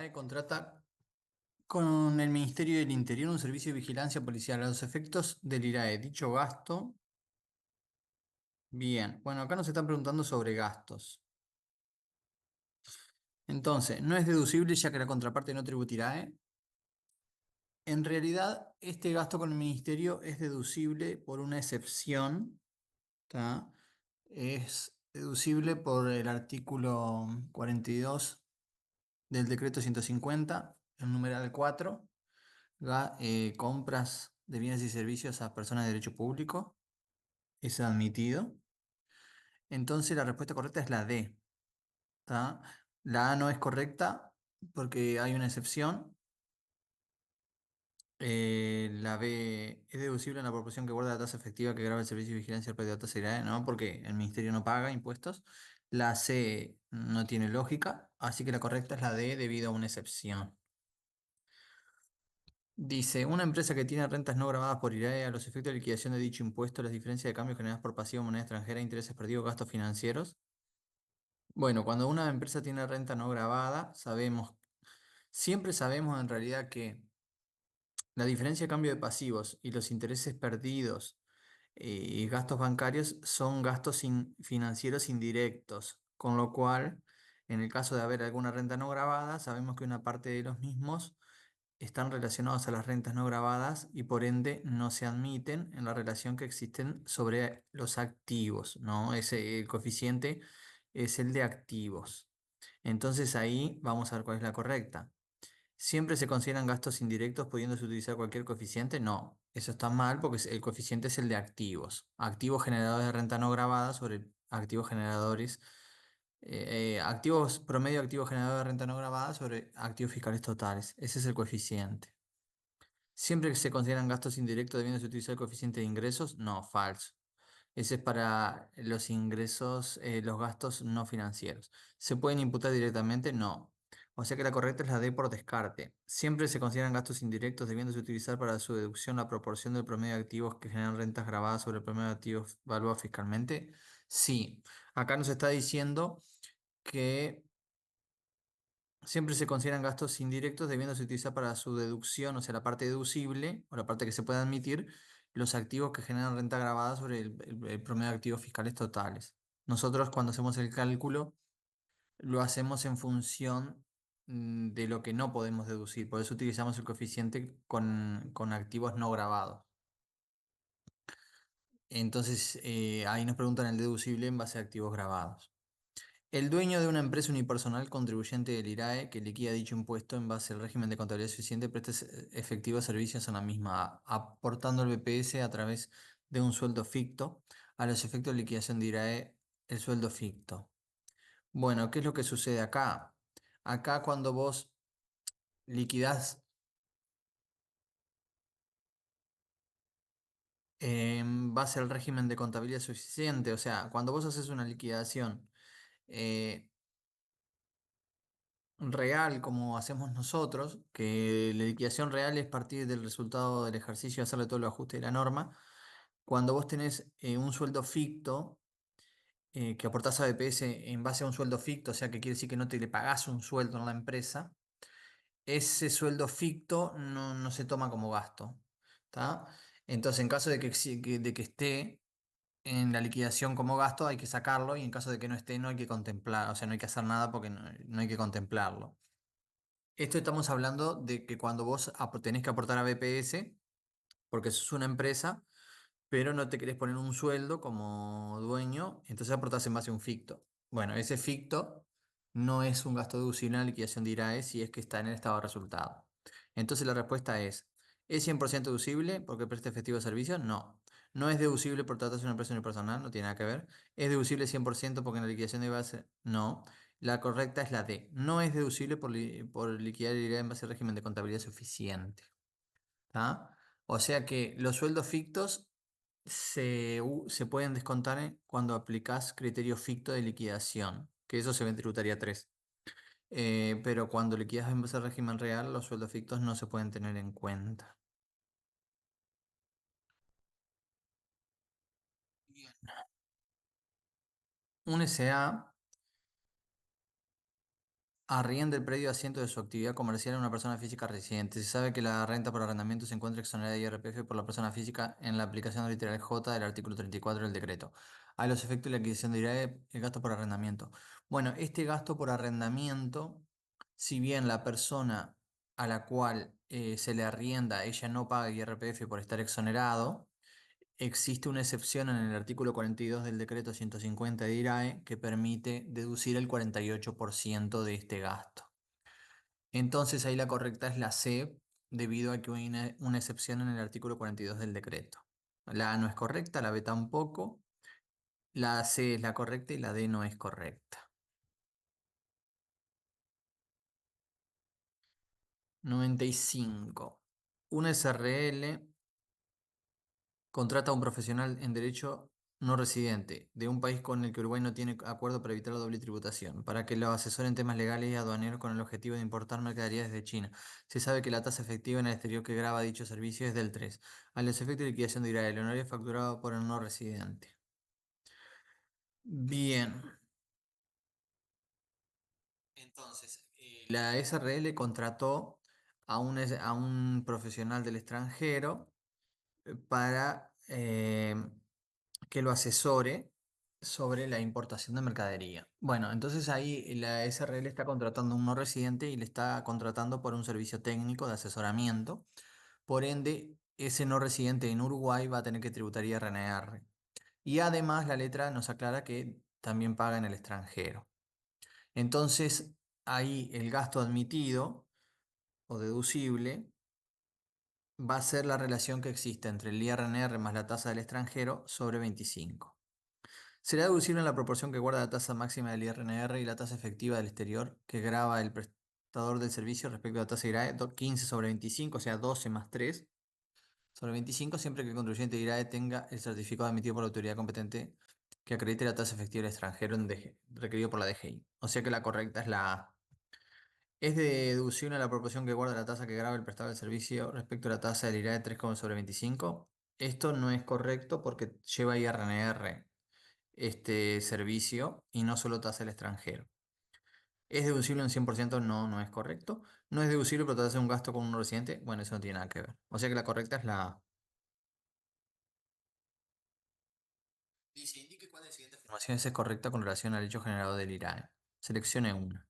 Contrata con el Ministerio del Interior un servicio de vigilancia policial a los efectos del IRAE. Dicho gasto, bien. Bueno, acá nos están preguntando sobre gastos. Entonces, no es deducible ya que la contraparte no tributa IRAE. En realidad, este gasto con el Ministerio es deducible por una excepción, ¿tá? Es deducible por el artículo 42 del decreto 150, el numeral 4. Compras de bienes y servicios a personas de derecho público, es admitido. Entonces la respuesta correcta es la D, ¿tá? La A no es correcta porque hay una excepción. La B es deducible en la proporción que guarda la tasa efectiva que graba el servicio de vigilancia del predio de tasa IRAE, ¿no? Porque el ministerio no paga impuestos. La C no tiene lógica, así que la correcta es la D debido a una excepción. Dice, una empresa que tiene rentas no grabadas por IRAE a los efectos de liquidación de dicho impuesto, las diferencias de cambio generadas por pasivo, moneda extranjera, intereses perdidos, gastos financieros. Bueno, cuando una empresa tiene renta no grabada, siempre sabemos en realidad que la diferencia de cambio de pasivos y los intereses perdidos y gastos bancarios son gastos financieros indirectos, con lo cual, en el caso de haber alguna renta no grabada, sabemos que una parte de los mismos están relacionados a las rentas no gravadas y por ende no se admiten en la relación que existen sobre los activos, ¿no? El coeficiente es el de activos. Entonces ahí vamos a ver cuál es la correcta. ¿Siempre se consideran gastos indirectos pudiéndose utilizar cualquier coeficiente? No, eso está mal porque el coeficiente es el de activos. Activos generadores de renta no gravada sobre activos generadores activos promedio activo generador de renta no gravada sobre activos fiscales totales. Ese es el coeficiente. Siempre que se consideran gastos indirectos debiéndose utilizar el coeficiente de ingresos, no, falso. Ese es para los ingresos, los gastos no financieros. ¿Se pueden imputar directamente? No. O sea que la correcta es la D por descarte. Siempre se consideran gastos indirectos debiéndose utilizar para su deducción la proporción del promedio de activos que generan rentas grabadas sobre el promedio de activos valuados fiscalmente. Sí. Acá nos está diciendo que siempre se consideran gastos indirectos debiéndose utilizar para su deducción, o sea, la parte deducible o la parte que se puede admitir, los activos que generan renta grabada sobre el promedio de activos fiscales totales. Nosotros cuando hacemos el cálculo lo hacemos en función de lo que no podemos deducir, por eso utilizamos el coeficiente con activos no grabados. Entonces ahí nos preguntan el deducible en base a activos grabados. El dueño de una empresa unipersonal contribuyente del IRAE que liquida dicho impuesto en base al régimen de contabilidad suficiente presta efectivos servicios a la misma, aportando el BPS a través de un sueldo ficto a los efectos de liquidación de IRAE, el sueldo ficto. Bueno, ¿qué es lo que sucede acá? Acá cuando vos liquidás en base al régimen de contabilidad suficiente, o sea, cuando vos haces una liquidación eh, real como hacemos nosotros, que la liquidación real es partir del resultado del ejercicio, hacerle todo el ajuste de la norma. Cuando vos tenés un sueldo ficto, que aportás a BPS en base a un sueldo ficto, o sea que quiere decir que no te le pagás un sueldo en la empresa, ese sueldo ficto no se toma como gasto. ¿Tá? Entonces, en caso de de que esté en la liquidación como gasto, hay que sacarlo y en caso de que no esté, no hay que contemplar, o sea, no hay que hacer nada porque no hay que contemplarlo. Esto estamos hablando de que cuando vos tenés que aportar a BPS, porque sos una empresa, pero no te querés poner un sueldo como dueño, entonces aportás en base a un ficto. Bueno, ese ficto no es un gasto deducible en la liquidación de IRAE si es que está en el estado de resultado. Entonces la respuesta ¿es 100% deducible porque presta efectivo servicio? No. No es deducible por tratarse de una empresa unipersonal, no tiene nada que ver. ¿Es deducible 100% porque en la liquidación de base? No. La correcta es la D. No es deducible por liquidar el IRAE en base al régimen de contabilidad suficiente. ¿Tá? O sea que los sueldos fictos se pueden descontar cuando aplicas criterio ficto de liquidación, que eso se ve en tributaria 3. Pero cuando liquidas en base al régimen real, los sueldos fictos no se pueden tener en cuenta. Bien. Un SA arrienda el predio asiento de su actividad comercial a una persona física residente. Se sabe que la renta por arrendamiento se encuentra exonerada de IRPF por la persona física en la aplicación literal J del artículo 34 del decreto. A los efectos de la adquisición de IRAE, el gasto por arrendamiento. Bueno, este gasto por arrendamiento, si bien la persona a la cual se le arrienda, ella no paga IRPF por estar exonerado, existe una excepción en el artículo 42 del decreto 150 de IRAE que permite deducir el 48% de este gasto. Entonces ahí la correcta es la C, debido a que hay una excepción en el artículo 42 del decreto. La A no es correcta, la B tampoco, la C es la correcta y la D no es correcta. 95. Un SRL contrata a un profesional en derecho no residente de un país con el que Uruguay no tiene acuerdo para evitar la doble tributación, para que lo asesore en temas legales y aduaneros con el objetivo de importar mercaderías desde China. Se sabe que la tasa efectiva en el exterior que grava dicho servicio es del 3. A los efectos de liquidación de IRA, el honorario facturado por el no residente. Bien. Entonces, la SRL contrató a un profesional del extranjero para que lo asesore sobre la importación de mercadería. Bueno, entonces ahí la SRL está contratando a un no residente y le está contratando por un servicio técnico de asesoramiento. Por ende, ese no residente en Uruguay va a tener que tributar IRNR. Y además la letra nos aclara que también paga en el extranjero. Entonces, ahí el gasto admitido o deducible va a ser la relación que existe entre el IRNR más la tasa del extranjero sobre 25. Será deducible en la proporción que guarda la tasa máxima del IRNR y la tasa efectiva del exterior que grava el prestador del servicio respecto a la tasa IRAE 15 sobre 25, o sea, 12 más 3 sobre 25, siempre que el contribuyente IRAE tenga el certificado emitido por la autoridad competente que acredite la tasa efectiva del extranjero requerido por la DGI. O sea que la correcta es la A. Es de deducible la proporción que guarda la tasa que grava el prestador del servicio respecto a la tasa del IRAE 3 sobre 25. Esto no es correcto porque lleva IRNR este servicio y no solo tasa el extranjero. ¿Es deducible un 100%? No, no es correcto. No es deducible, pero te hace un gasto con un residente. Bueno, eso no tiene nada que ver. O sea que la correcta es la A. Dice, indique cuál de las siguientes afirmaciones es correcta con relación al hecho generado del IRAE. Seleccione una.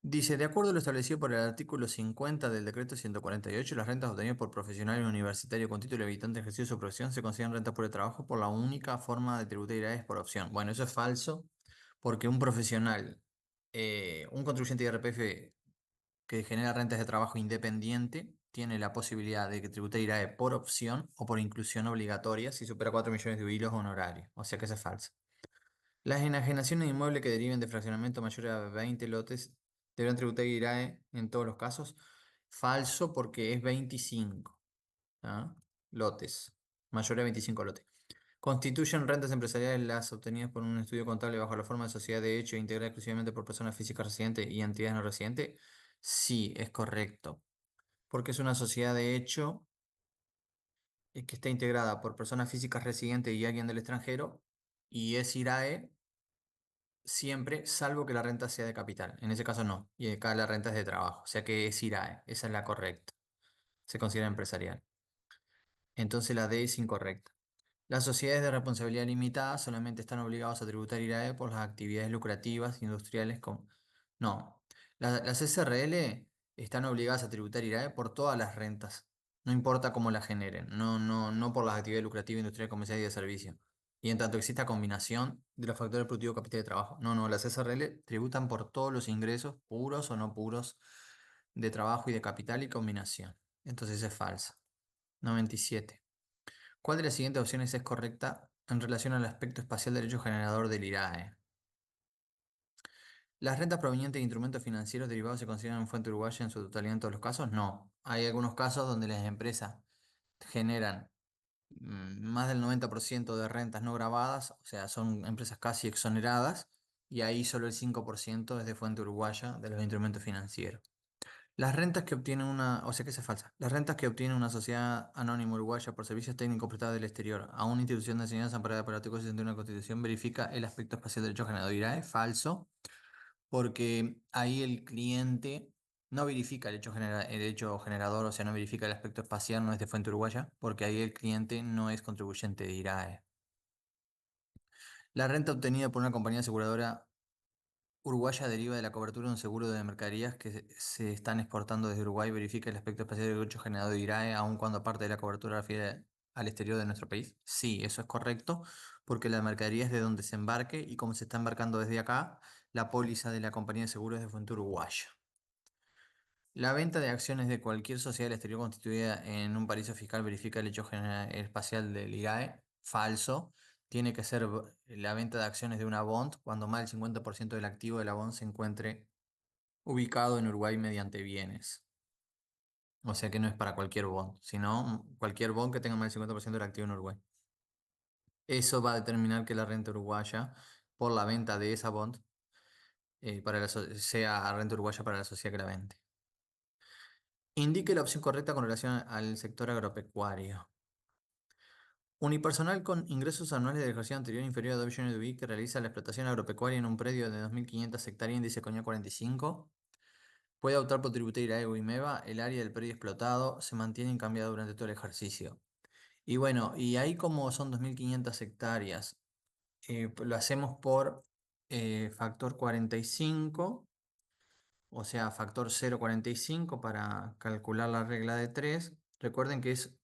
Dice, de acuerdo a lo establecido por el artículo 50 del decreto 148, las rentas obtenidas por profesional universitario con título de habitante ejercicio de su profesión se consideran rentas por el trabajo por la única forma de tributar IRAES por opción. Bueno, eso es falso, porque un profesional, un contribuyente de IRPF que genera rentas de trabajo independiente, tiene la posibilidad de que tribute IRAE por opción o por inclusión obligatoria si supera 4 millones de hilos honorarios. O sea que eso es falso. Las enajenaciones de inmuebles que deriven de fraccionamiento mayor a 20 lotes deberán tributar IRAE en todos los casos. Falso porque es 25, ¿ah? Lotes, mayor a 25 lotes. ¿Constituyen rentas empresariales las obtenidas por un estudio contable bajo la forma de sociedad de hecho integrada exclusivamente por personas físicas residentes y entidades no residentes? Sí, es correcto, porque es una sociedad de hecho que está integrada por personas físicas residentes y alguien del extranjero y es IRAE siempre, salvo que la renta sea de capital. En ese caso no. Y acá la renta es de trabajo. O sea que es IRAE. Esa es la correcta. Se considera empresarial. Entonces la D es incorrecta. Las sociedades de responsabilidad limitada solamente están obligadas a tributar IRAE por las actividades lucrativas industriales con... No. Las SRL están obligadas a tributar IRAE por todas las rentas. No importa cómo la generen. No, no, no por las actividades lucrativas industriales, comerciales y de servicio. Y en tanto exista combinación de los factores productivos capital de trabajo. No, no, las SRL tributan por todos los ingresos, puros o no puros, de trabajo y de capital y combinación. Entonces es falsa. 97. ¿Cuál de las siguientes opciones es correcta en relación al aspecto espacial del hecho generador del IRAE? ¿Las rentas provenientes de instrumentos financieros derivados se consideran fuente uruguaya en su totalidad en todos los casos? No. Hay algunos casos donde las empresas generan más del 90% de rentas no gravadas, o sea, son empresas casi exoneradas, y ahí solo el 5% es de fuente uruguaya de los instrumentos financieros. Las rentas que obtiene una, o sea que esa es falsa. Las rentas que obtiene una sociedad anónima uruguaya por servicios técnicos prestados del exterior a una institución de enseñanza amparada por el artículo 61 de la Constitución verifica el aspecto espacial del derecho generador. Dirá, es falso, porque ahí el cliente no verifica el hecho generador, o sea, no verifica el aspecto espacial, no es de fuente uruguaya, porque ahí el cliente no es contribuyente de IRAE. La renta obtenida por una compañía aseguradora uruguaya deriva de la cobertura de un seguro de mercaderías que se están exportando desde Uruguay. Verifica el aspecto espacial del hecho generado de IRAE, aun cuando parte de la cobertura refiere al exterior de nuestro país. Sí, eso es correcto, porque la mercadería es de donde se embarque y como se está embarcando desde acá, la póliza de la compañía de seguros es de fuente uruguaya. La venta de acciones de cualquier sociedad del exterior constituida en un paraíso fiscal verifica el hecho espacial del IRAE. Falso. Tiene que ser la venta de acciones de una bond cuando más del 50% del activo de la bond se encuentre ubicado en Uruguay mediante bienes. O sea que no es para cualquier bond, sino cualquier bond que tenga más del 50% del activo en Uruguay. Eso va a determinar que la renta uruguaya por la venta de esa bond sea renta uruguaya para la sociedad que la vende. Indique la opción correcta con relación al sector agropecuario. Unipersonal con ingresos anuales del ejercicio anterior inferior a 2 millones de UI que realiza la explotación agropecuaria en un predio de 2.500 hectáreas índice CONIA 45 puede optar por tributar IRAE o IMEVA. El área del predio explotado se mantiene incambiada durante todo el ejercicio. Y bueno, y ahí como son 2.500 hectáreas, lo hacemos por factor 45, o sea, factor 0,45 para calcular la regla de 3. Recuerden que es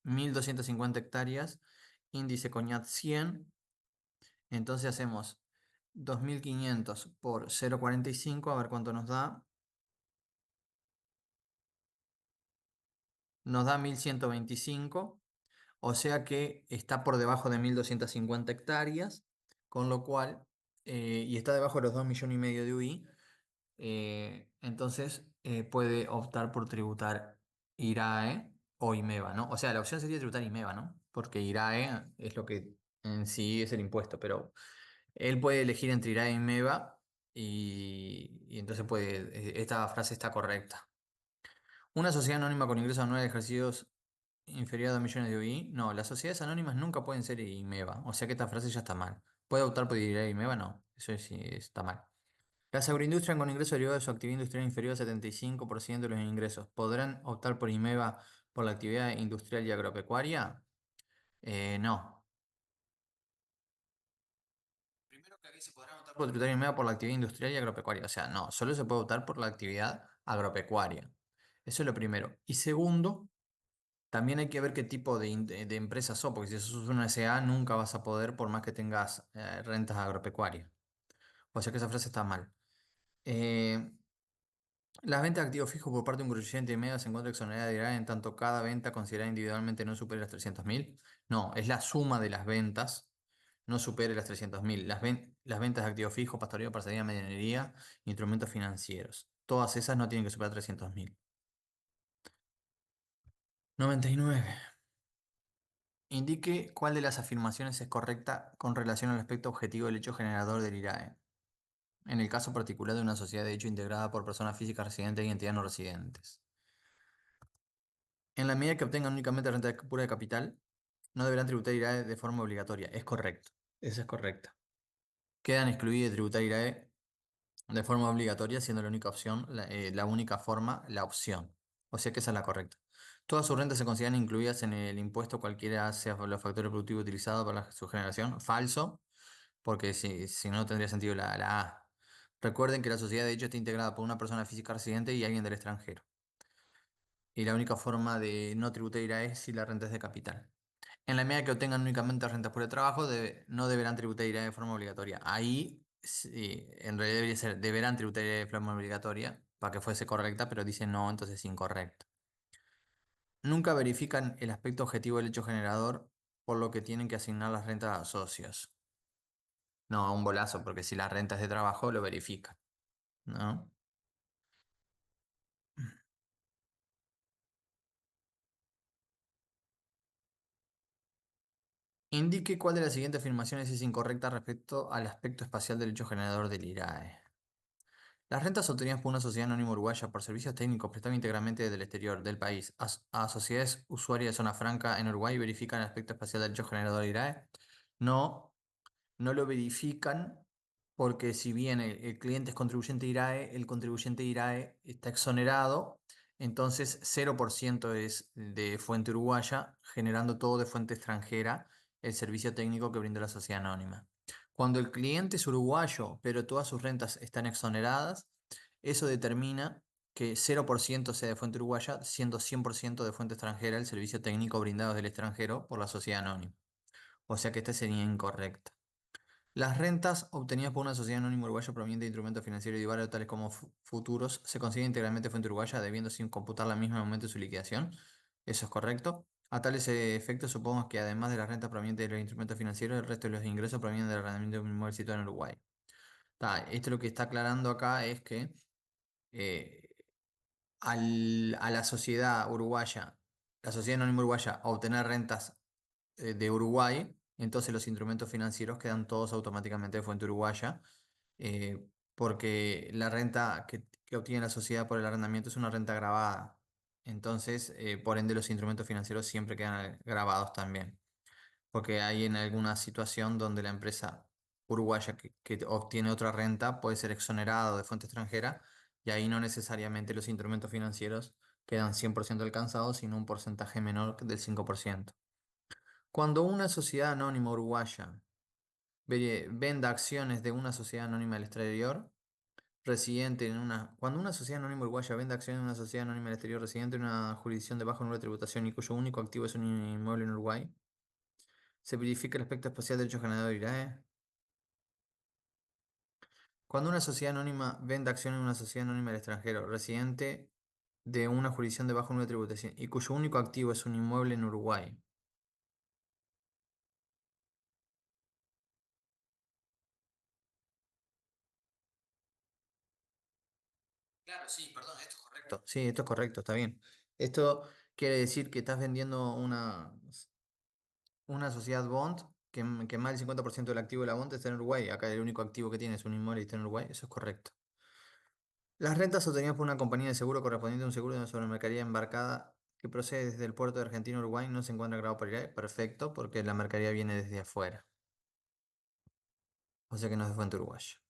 1.250 hectáreas, índice CONIAT 100. Entonces hacemos 2.500 por 0,45, a ver cuánto nos da. Nos da 1.125, o sea que está por debajo de 1.250 hectáreas, con lo cual, y está debajo de los 2,5 millones de UI. Entonces puede optar por tributar IRAE o IMEVA, ¿no? O sea, la opción sería tributar IMEVA, ¿no? Porque IRAE es lo que en sí es el impuesto, pero él puede elegir entre IRAE y IMEVA y entonces esta frase está correcta. Una sociedad anónima con ingresos anuales ejercidos inferior a 2 millones de UI. No, las sociedades anónimas nunca pueden ser IMEVA, o sea que esta frase ya está mal. ¿Puede optar por IRAE y IMEVA? No, eso sí está mal. Las agroindustrias con ingresos derivados de su actividad industrial inferior al 75% de los ingresos podrán optar por IMEVA por la actividad industrial y agropecuaria. No. Primero que aquí se podrán optar por tributar IMEVA por la actividad industrial y agropecuaria. O sea, no, solo se puede optar por la actividad agropecuaria. Eso es lo primero. Y segundo, también hay que ver qué tipo de empresa sos, porque si sos una SA nunca vas a poder por más que tengas rentas agropecuarias. O sea que esa frase está mal. Eh, Las ventas de activos fijos por parte de un contribuyente medio se encuentra exonerada de IRA en tanto cada venta considerada individualmente no supere las 300.000. No, es la suma de las ventas, no supere las 300.000. Las ventas de activos fijos, pastoreo, parcería, medianería, instrumentos financieros. Todas esas no tienen que superar 300.000. 99. Indique cuál de las afirmaciones es correcta con relación al aspecto objetivo del hecho generador del IRAE. En el caso particular de una sociedad de hecho integrada por personas físicas residentes y entidades no residentes. En la medida que obtengan únicamente renta pura de capital, no deberán tributar IRAE de forma obligatoria. Es correcto. Esa es correcta. Quedan excluidos de tributar IRAE de forma obligatoria, siendo la única opción, la única forma, la opción. O sea que esa es la correcta. Todas sus rentas se consideran incluidas en el impuesto cualquiera sea los factores productivos utilizados para su generación. Falso, porque si no tendría sentido la A. Recuerden que la sociedad de hecho está integrada por una persona física residente y alguien del extranjero. Y la única forma de no tributar IRAE es si la renta es de capital. En la medida que obtengan únicamente rentas por el trabajo, no deberán tributar IRAE de forma obligatoria. Ahí, sí, en realidad debería ser, deberán tributar IRAE de forma obligatoria para que fuese correcta, pero dice no, entonces es incorrecto. Nunca verifican el aspecto objetivo del hecho generador, por lo que tienen que asignar las rentas a socios. No, un bolazo, porque si la renta es de trabajo, lo verifican, ¿no? Indique cuál de las siguientes afirmaciones es incorrecta respecto al aspecto espacial del hecho generador del IRAE. Las rentas obtenidas por una sociedad anónima uruguaya por servicios técnicos prestados íntegramente desde el exterior del país a sociedades usuarias de zona franca en Uruguay verifican el aspecto espacial del hecho generador IRAE. No, no lo verifican porque si bien el cliente es contribuyente IRAE, el contribuyente IRAE está exonerado, entonces 0% es de fuente uruguaya, generando todo de fuente extranjera el servicio técnico que brinda la sociedad anónima. Cuando el cliente es uruguayo, pero todas sus rentas están exoneradas, eso determina que 0% sea de fuente uruguaya, siendo 100% de fuente extranjera el servicio técnico brindado desde el extranjero por la sociedad anónima. O sea que este sería incorrecto. Las rentas obtenidas por una sociedad anónima uruguaya proveniente de instrumentos financieros y varios tales como futuros se consiguen integralmente fuente uruguaya debiendo sin computar la misma en el momento de su liquidación. Eso es correcto. A tales efectos supongo que además de las rentas provenientes de los instrumentos financieros, el resto de los ingresos provienen del arrendamiento de un inmueble situado en Uruguay. Esto lo que está aclarando acá es que eh, a la sociedad uruguaya, la sociedad anónima uruguaya, a obtener rentas de Uruguay, entonces los instrumentos financieros quedan todos automáticamente de fuente uruguaya, porque la renta que obtiene la sociedad por el arrendamiento es una renta grabada. Entonces, por ende, los instrumentos financieros siempre quedan grabados también, porque hay en alguna situación donde la empresa uruguaya que obtiene otra renta puede ser exonerado de fuente extranjera y ahí no necesariamente los instrumentos financieros quedan 100% alcanzados, sino un porcentaje menor del 5%. Cuando una sociedad anónima uruguaya venda acciones de una sociedad anónima del exterior, residente en una... Cuando una sociedad anónima uruguaya vende acciones de una sociedad anónima del exterior residente en una jurisdicción de bajo nivel de tributación y cuyo único activo es un inmueble en Uruguay, se verifica el aspecto espacial de derechos ganador IRAE. Cuando una sociedad anónima vende acciones de una sociedad anónima del extranjero, residente de una jurisdicción de bajo nivel de tributación y cuyo único activo es un inmueble en Uruguay. Claro, sí, perdón, esto es correcto. Sí, esto es correcto, está bien. Esto quiere decir que estás vendiendo una sociedad bond que más del 50% del activo de la bond está en Uruguay. Acá el único activo que tiene es un inmueble y está en Uruguay. Eso es correcto. Las rentas obtenidas por una compañía de seguro correspondiente a un seguro de una sobremercadería embarcada que procede desde el puerto de Argentina, Uruguay, no se encuentra grabado por IRAE. Perfecto, porque la mercadería viene desde afuera. O sea que no es de fuente uruguaya.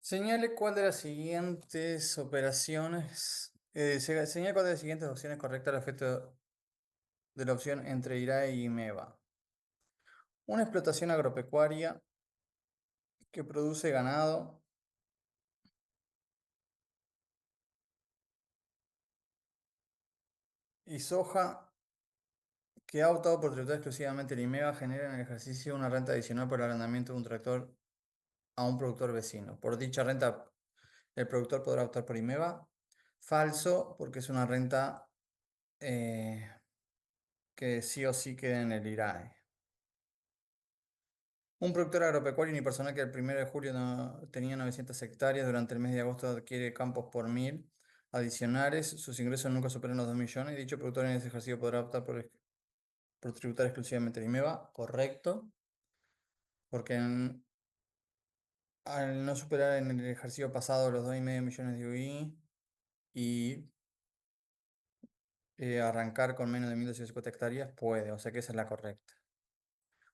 Señale cuál de las siguientes operaciones, señale cuál de las siguientes opciones correcta al efecto de la opción entre IRAE y MEVA. Una explotación agropecuaria que produce ganado y soja que ha optado por tributar exclusivamente el IMEVA genera en el ejercicio una renta adicional por el arrendamiento de un tractor a un productor vecino. Por dicha renta, el productor podrá optar por IMEVA. Falso, porque es una renta eh, que sí o sí queda en el IRAE. Un productor agropecuario unipersonal que el 1 de julio tenía 900 hectáreas, durante el mes de agosto adquiere campos por 1000 adicionales, sus ingresos nunca superan los 2 millones, y dicho productor en ese ejercicio podrá optar por tributar exclusivamente el IMEVA. Correcto, porque al no superar en el ejercicio pasado los 2,5 millones de UI y arrancar con menos de 1250 hectáreas, puede, o sea que esa es la correcta.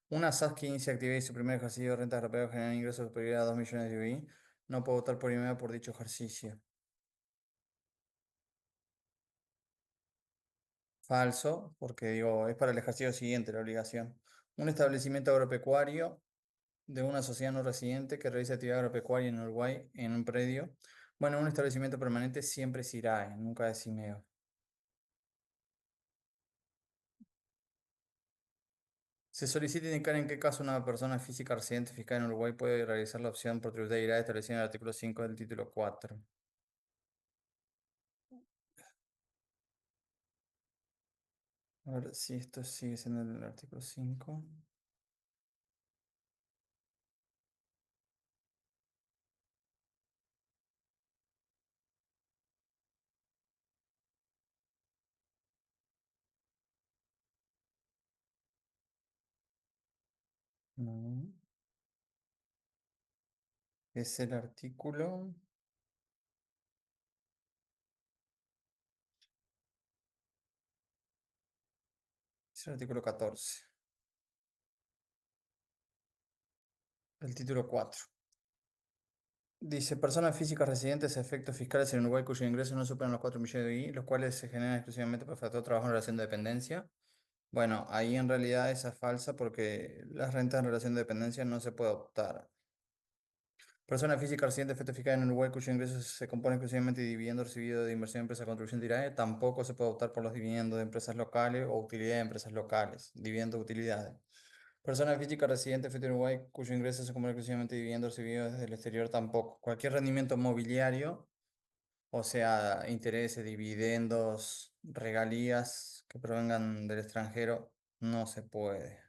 Una SAS que inicia actividad y su primer ejercicio de renta agropecuaria genera ingresos superiores a 2 millones de UI no puede votar por IMEA por dicho ejercicio. Falso, porque digo, es para el ejercicio siguiente la obligación. Un establecimiento agropecuario de una sociedad no residente que realiza actividad agropecuaria en Uruguay en un predio. Bueno, un establecimiento permanente siempre es IRAE, nunca es IMEO. Se solicita indicar en qué caso una persona física residente fiscal en Uruguay puede realizar la opción por tributar IRAE establecida en el artículo 5 del título 4. A ver si esto sigue siendo el artículo 5. No, es el artículo. Es el artículo 14. El título 4. Dice, personas físicas residentes a efectos fiscales en Uruguay cuyos ingresos no superan los 4 millones de I, los cuales se generan exclusivamente por factor de trabajo en relación de dependencia. Bueno, ahí en realidad esa es falsa porque las rentas en relación de dependencia no se puede optar. Persona física residente a efectos fiscales en Uruguay cuyos ingresos se componen exclusivamente de dividendos recibidos de inversión en empresa de contribución directa, tampoco se puede optar por los dividendos de empresas locales o utilidades de empresas locales, dividendos de utilidades. Persona física residente en Uruguay cuyo ingreso se compone exclusivamente de dividendos recibidos desde el exterior tampoco. Cualquier rendimiento mobiliario, o sea, intereses, dividendos, regalías que provengan del extranjero, no se puede.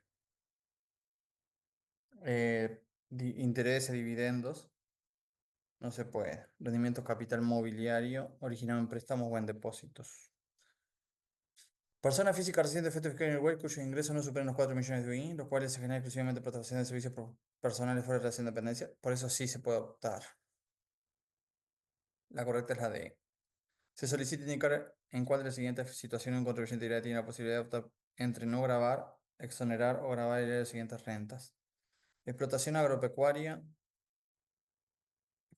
Intereses, dividendos, no se puede. Rendimiento capital mobiliario originado en préstamos o en depósitos. Persona física residente de efectos fiscales en Uruguay cuyos ingresos no superan los 4 millones de UI, los cuales se generan exclusivamente por prestación de servicios personales fuera de relación de dependencia. Por eso sí se puede optar. La correcta es la D. Se solicita indicar en cuál de las siguientes situaciones un contribuyente directo tiene la posibilidad de optar entre no grabar, exonerar o grabar y las siguientes rentas. Explotación agropecuaria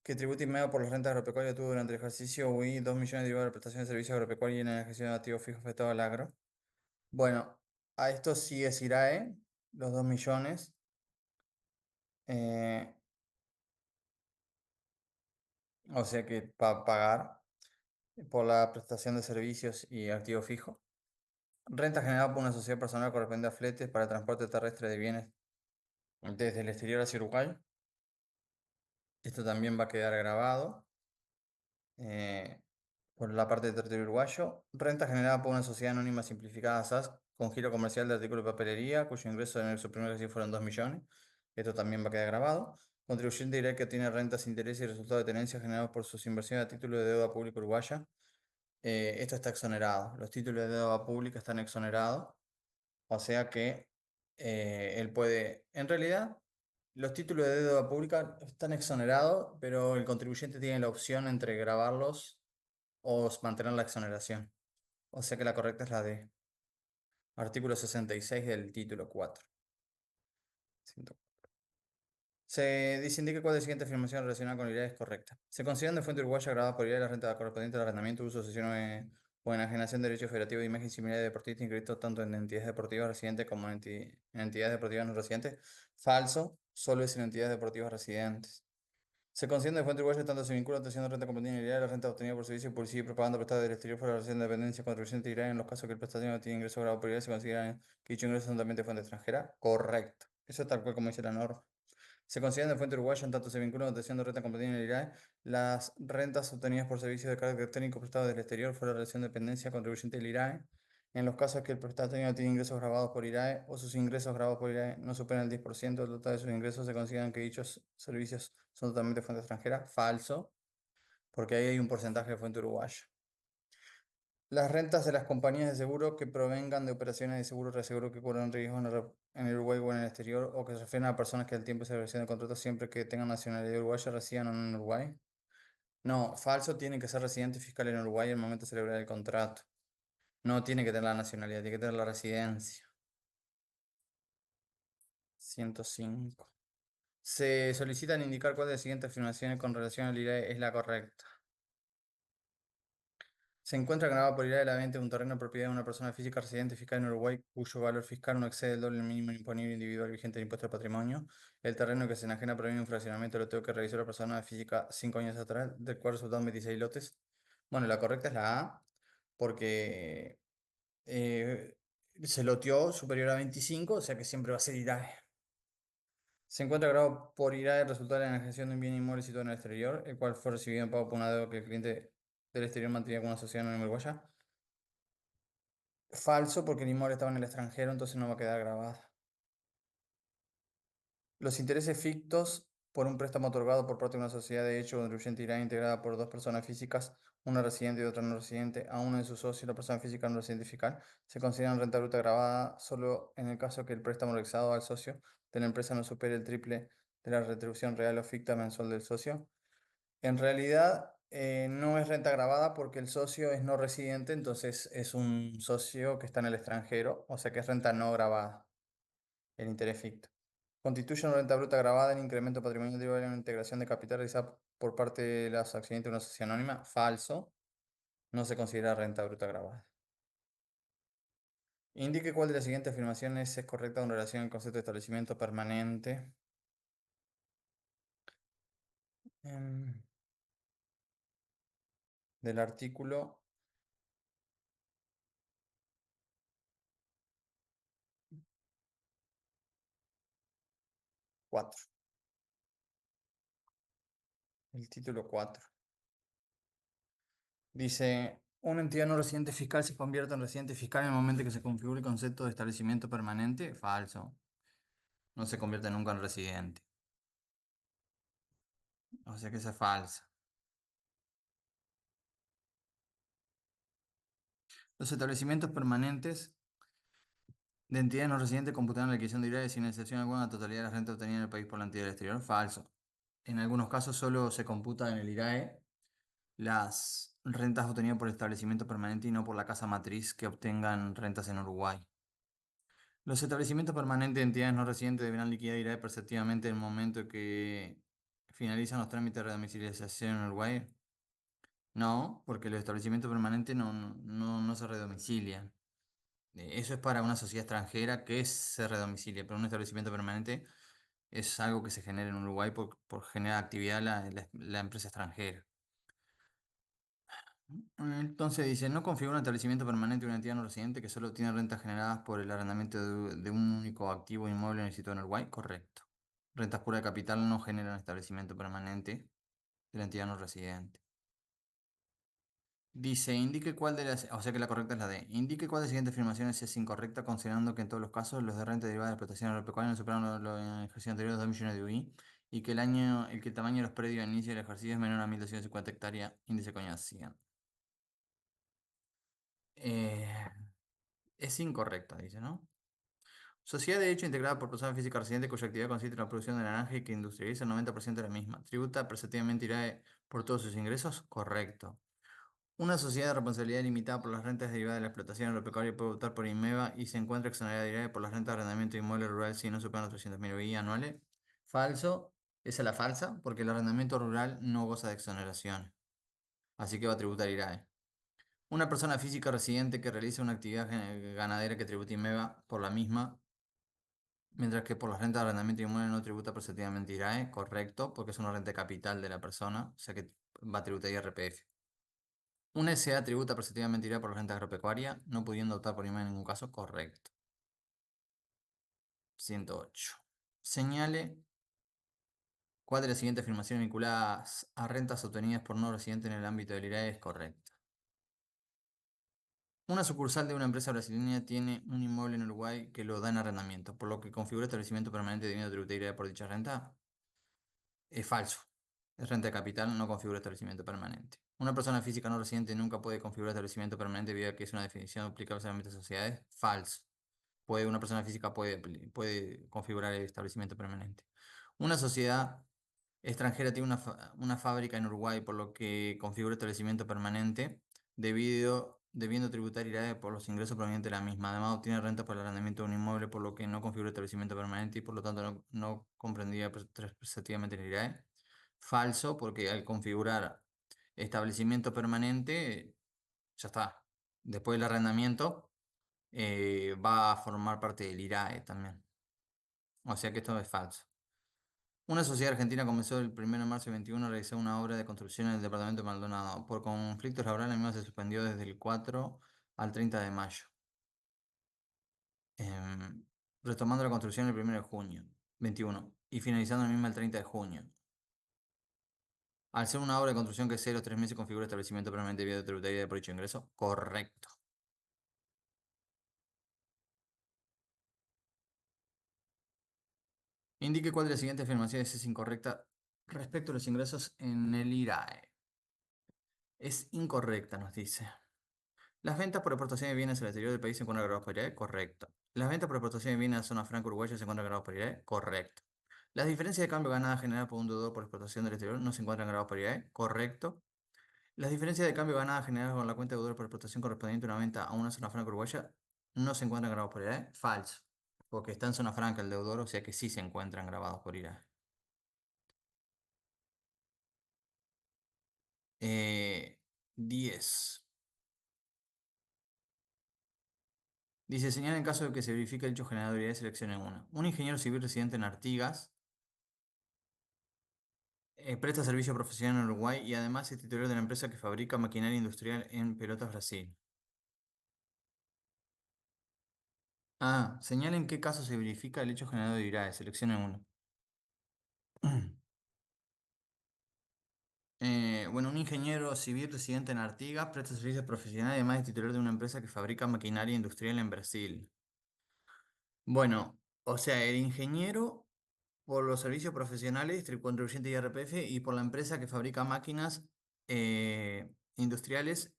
que tributa inmediato por las rentas agropecuarias tuvo durante el ejercicio UI 2 millones de de prestación de servicios agropecuarios y en el ejercicio de activos fijos afectados al agro. Bueno, a esto sí es IRAE, los 2 millones. eh, o sea que para pagar por la prestación de servicios y activo fijo. Renta generada por una sociedad personal corresponde a fletes para transporte terrestre de bienes desde el exterior hacia Uruguay. Esto también va a quedar grabado eh, por la parte del territorio uruguayo. Renta generada por una sociedad anónima simplificada SAS con giro comercial de artículos de papelería, cuyo ingreso en su primer ejercicio fueron 2 millones. Esto también va a quedar grabado. Contribuyente directo que tiene rentas, intereses y resultados de tenencia generados por sus inversiones a título de deuda pública uruguaya. Esto está exonerado. Los títulos de deuda pública están exonerados. O sea que él puede, en realidad, los títulos de deuda pública están exonerados, pero el contribuyente tiene la opción entre grabarlos o mantener la exoneración. O sea que la correcta es la D. Artículo 66 del título 4. Se dice, indique cuál de la siguiente afirmación relacionada con la idea es correcta. Se consideran de fuente uruguaya grabada por idea la renta correspondiente al arrendamiento, uso, cesión o enajenación de derechos federativos de imagen similar de deportistas inscritos tanto en entidades deportivas residentes como en entidades deportivas no residentes. Falso, solo es en entidades deportivas residentes. Se considera de fuente uruguaya tanto se vincula a obtención de renta competente y la renta obtenida por servicio, publicidad y propaganda prestada del exterior fuera de la relación de dependencia, contribución integral en los casos que el prestatario no tiene ingreso grabado por idea, se considera que dicho ingreso es también de fuente extranjera. Correcto. Eso es tal cual como dice la norma. Se consideran de fuente uruguaya en tanto se vinculan a obtención de renta competente en el IRAE las rentas obtenidas por servicios de carácter técnico prestados del exterior fuera de la relación de dependencia contribuyente del IRAE. En los casos que el prestatario no tiene ingresos grabados por IRAE o sus ingresos grabados por IRAE no superan el 10% del total de sus ingresos, se consideran que dichos servicios son totalmente fuente extranjera. Falso, porque ahí hay un porcentaje de fuente uruguaya. Las rentas de las compañías de seguro que provengan de operaciones de seguro o reaseguro que cubran riesgos en el Uruguay o en el exterior o que se refieran a personas que al tiempo de celebración del contrato siempre que tengan nacionalidad uruguaya residan o no en Uruguay. No, falso, tiene que ser residente fiscal en Uruguay en el momento de celebrar el contrato. No tiene que tener la nacionalidad, tiene que tener la residencia. 105. Se solicitan indicar cuál de las siguientes afirmaciones con relación al IRAE es la correcta. Se encuentra grabado por IRA de la venta de un terreno de propiedad de una persona física residente fiscal en Uruguay cuyo valor fiscal no excede el doble del mínimo imponible individual vigente del impuesto al patrimonio. El terreno que se enajena proviene de un fraccionamiento lo tengo que realizar la persona física 5 años atrás, del cual resultaron 26 lotes. Bueno, la correcta es la A, porque eh, se loteó superior a 25, o sea que siempre va a ser IRAE. Se encuentra grabado por IRAE el resultado de la enajenación de un bien inmueble situado en el exterior, el cual fue recibido en pago por una deuda que el cliente del exterior mantenía con una sociedad no uruguaya. Falso, porque el inmueble estaba en el extranjero, entonces no va a quedar grabada. Los intereses fictos por un préstamo otorgado por parte de una sociedad de hecho contribuyente irá integrada por dos personas físicas, una residente y otra no residente, a uno de sus socios, la persona física no residente fiscal, se consideran renta bruta grabada solo en el caso que el préstamo realizado al socio de la empresa no supere el triple de la retribución real o ficta mensual del socio. En realidad no es renta grabada porque el socio es no residente, entonces es un socio que está en el extranjero, o sea que es renta no grabada, el interés ficto. Constituye una renta bruta grabada el incremento patrimonial derivado de una integración de capital realizada por parte de los accionistas de una sociedad anónima. Falso, no se considera renta bruta grabada. Indique cuál de las siguientes afirmaciones es correcta en relación al concepto de establecimiento permanente. Em, del artículo 4, el título 4. Dice, una entidad no residente fiscal se convierte en residente fiscal en el momento que se configure el concepto de establecimiento permanente. Falso. No se convierte nunca en residente. O sea que esa es falsa. Los establecimientos permanentes de entidades no residentes computarán la adquisición de IRAE sin excepción alguna la totalidad de la renta obtenida en el país por la entidad del exterior. Falso. En algunos casos solo se computa en el IRAE las rentas obtenidas por el establecimiento permanente y no por la casa matriz que obtengan rentas en Uruguay. Los establecimientos permanentes de entidades no residentes deberán liquidar IRAE perceptivamente en el momento que finalizan los trámites de redomiciliación en Uruguay. No, porque los establecimientos permanentes no se redomicilian. Eso es para una sociedad extranjera que se redomicilia, pero un establecimiento permanente es algo que se genera en Uruguay por generar actividad la empresa extranjera. Entonces dice, no configura un establecimiento permanente de una entidad no residente que solo tiene rentas generadas por el arrendamiento de un único activo inmueble en el sitio en Uruguay. Correcto. Rentas puras de capital no generan establecimiento permanente de la entidad no residente. Dice, indique cuál de las, o sea que la correcta es la D. Indique cuál de las siguientes afirmaciones es incorrecta, considerando que en todos los casos los de renta derivada de explotación agropecuaria no superan en el ejercicio anterior de 2 millones de UI y que el tamaño de los predios al inicio del ejercicio es menor a 1.250 hectáreas, índice coño 100. Eh, es incorrecta, dice, ¿no? Sociedad de hecho integrada por personas físicas residentes cuya actividad consiste en la producción de naranja y que industrializa el 90% de la misma. Tributa perceptivamente IRAE por todos sus ingresos. Correcto. Una sociedad de responsabilidad limitada por las rentas derivadas de la explotación agropecuaria puede optar por IMEVA y se encuentra exonerada de IRAE por las rentas de arrendamiento de inmueble rural si no superan los 300.000 UI anuales. Falso. Esa es la falsa, porque el arrendamiento rural no goza de exoneración, así que va a tributar IRAE. Una persona física residente que realiza una actividad ganadera que tributa IMEVA por la misma, mientras que por la renta de arrendamiento inmueble no tributa perceptivamente IRAE, correcto, porque es una renta de capital de la persona, o sea que va a tributar IRPF. Una SA tributa perceptivamente IRAE por la renta agropecuaria, no pudiendo optar por IMEVA en ningún caso, correcto. 108. Señale cuál de las siguientes afirmaciones vinculadas a rentas obtenidas por no residentes en el ámbito del IRAE es correcta. Una sucursal de una empresa brasileña tiene un inmueble en Uruguay que lo da en arrendamiento, por lo que configura establecimiento permanente debiendo tributar IRAE por dicha renta. Es falso. Es renta de capital, no configura establecimiento permanente. Una persona física no residente nunca puede configurar establecimiento permanente debido a que es una definición aplicable a de sociedades. Falso. Una persona física puede configurar el establecimiento permanente. Una sociedad extranjera tiene una fábrica en Uruguay, por lo que configura establecimiento permanente, debiendo tributar IRAE por los ingresos provenientes de la misma. Además, obtiene renta por el arrendamiento de un inmueble, por lo que no configura establecimiento permanente y por lo tanto no comprendía preceptivamente el IRAE. Falso, porque al configurar establecimiento permanente, ya está. Después del arrendamiento, va a formar parte del IRAE también. O sea que esto es falso. Una sociedad argentina comenzó el 1 de marzo de 21 a realizar una obra de construcción en el departamento de Maldonado. Por conflictos laborales, la misma se suspendió desde el 4 al 30 de mayo, em, retomando la construcción el 1 de junio 21 y finalizando la misma el 30 de junio. Al ser una obra de construcción que 0 3 meses configura establecimiento permanente de vía tributaria de por dicho ingreso, correcto. Indique cuál de las siguientes afirmaciones es incorrecta respecto a los ingresos en el IRAE. Es incorrecta, nos dice. Las ventas por exportación de bienes al exterior del país se encuentran grabadas por IRAE, correcto. Las ventas por exportación de bienes a la zona franca uruguaya se encuentran grabadas por IRAE, correcto. Las diferencias de cambio ganadas generadas por un deudor por exportación del exterior no se encuentran grabadas por IRAE, correcto. Las diferencias de cambio ganadas generadas con la cuenta de deudor por exportación correspondiente a una venta a una zona franca uruguaya no se encuentran grabadas por IRAE, falso. Porque está en zona franca el deudor, o sea que sí se encuentran grabados por IRAE. 10. Dice, señala en caso de que se verifique el hecho generador de IRAE, seleccione una. Un ingeniero civil residente en Artigas presta servicio profesional en Uruguay y además es titular de la empresa que fabrica maquinaria industrial en Pelotas, Brasil. Ah, señala en qué caso se verifica el hecho generado de IRAE. Seleccione uno. Bueno, un ingeniero civil residente en Artigas presta servicios profesionales y además es titular de una empresa que fabrica maquinaria industrial en Brasil. Bueno, o sea, el ingeniero por los servicios profesionales, contribuyente IRPF, y por la empresa que fabrica máquinas industriales,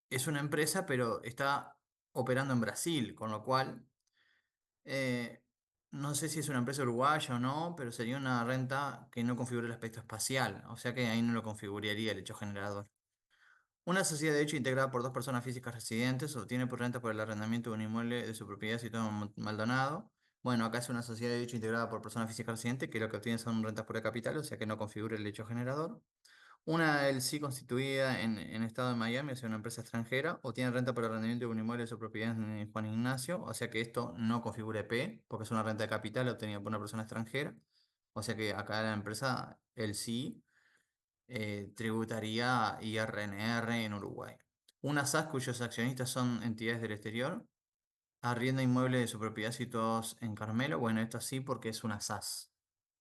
es una empresa, pero está operando en Brasil, con lo cual eh, no sé si es una empresa uruguaya o no, pero sería una renta que no configure el aspecto espacial, o sea que ahí no lo configuraría el hecho generador. Una sociedad de hecho integrada por dos personas físicas residentes obtiene por renta por el arrendamiento de un inmueble de su propiedad situado en Maldonado. Bueno, acá es una sociedad de hecho integrada por personas físicas residentes que lo que obtiene son rentas por el capital, o sea que no configura el hecho generador. Una LC constituida en estado de Miami, o sea, una empresa extranjera, obtiene renta por el arrendamiento de un inmueble de su propiedad en Juan Ignacio, o sea que esto no configura EP, porque es una renta de capital obtenida por una persona extranjera. O sea que acá la empresa LC tributaría IRNR en Uruguay. Una SAS cuyos accionistas son entidades del exterior, arrienda inmuebles de su propiedad situados en Carmelo. Bueno, esto sí porque es una SAS,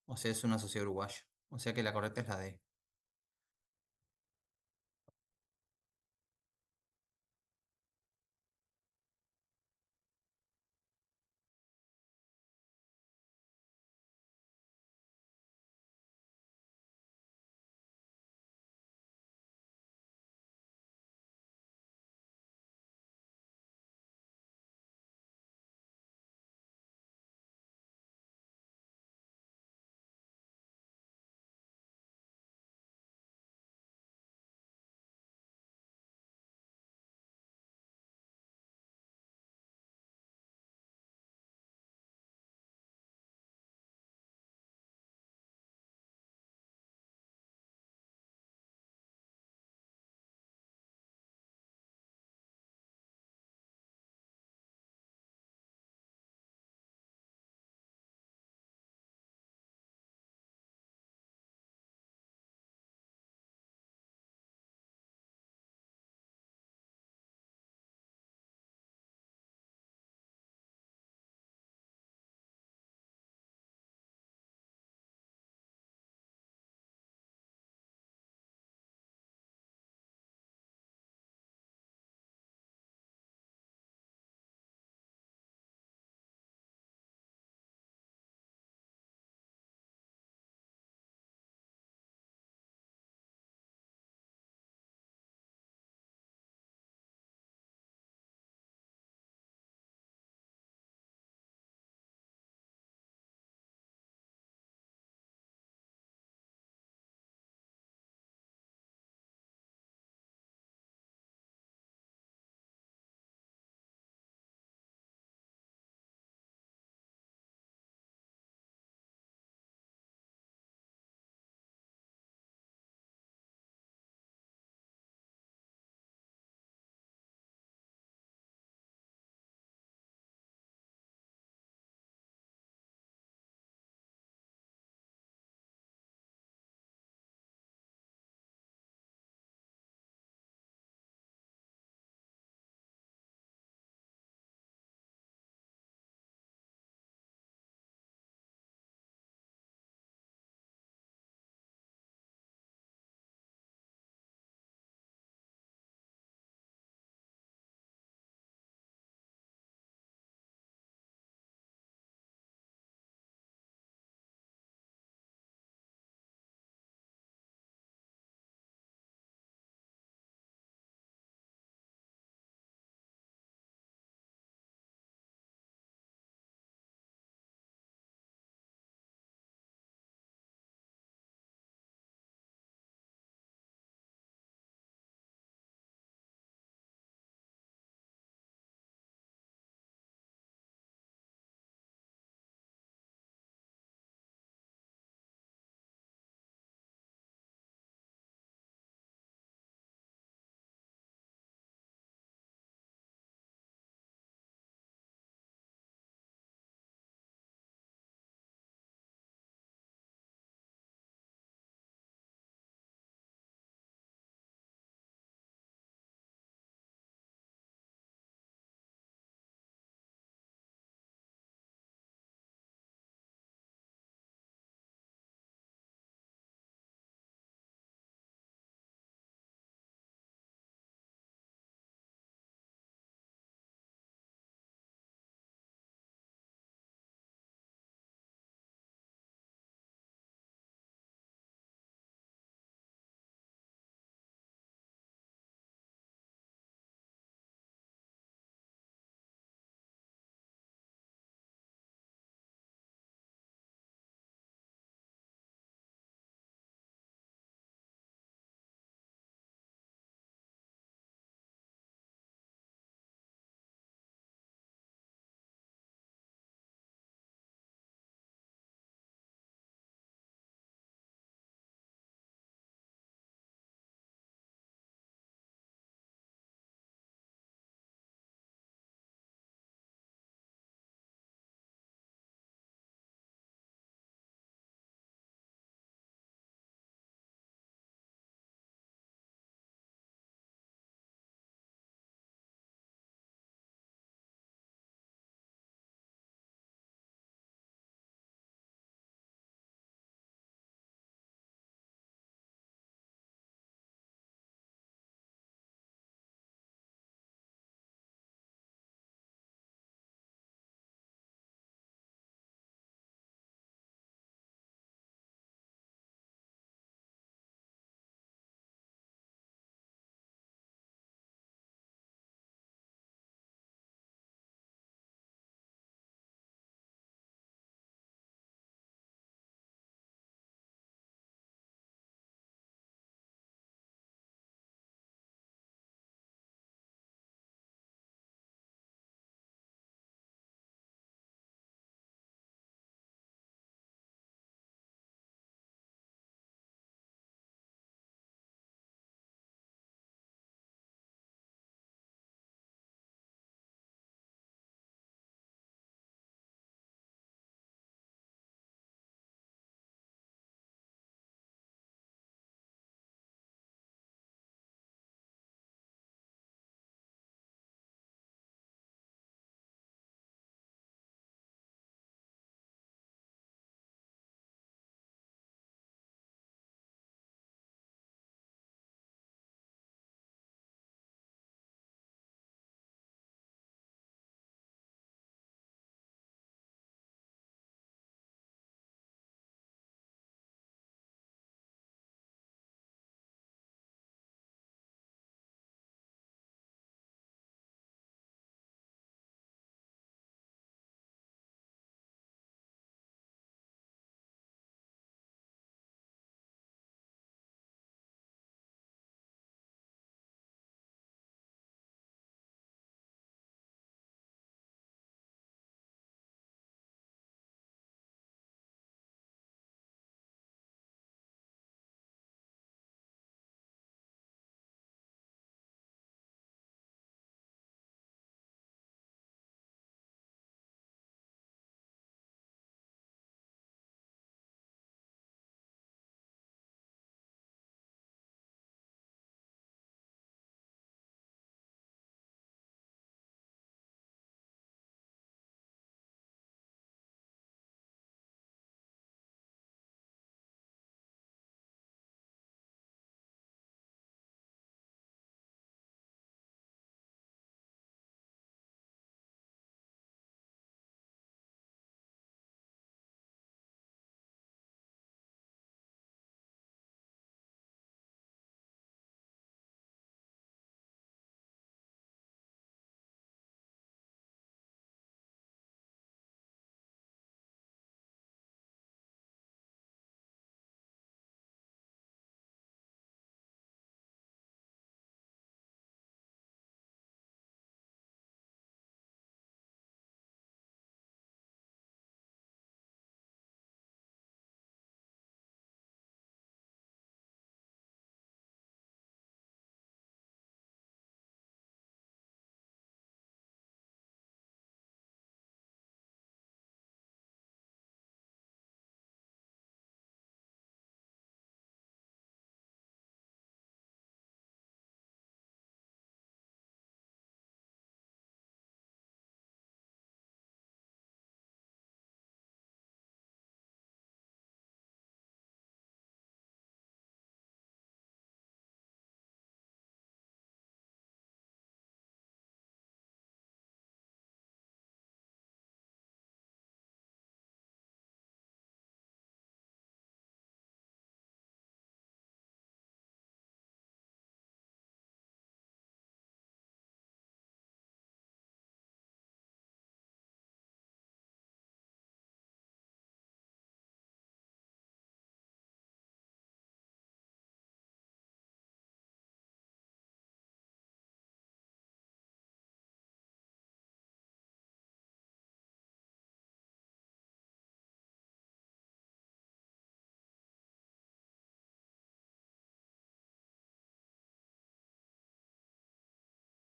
o sea, es una sociedad uruguaya. O sea que la correcta es la D.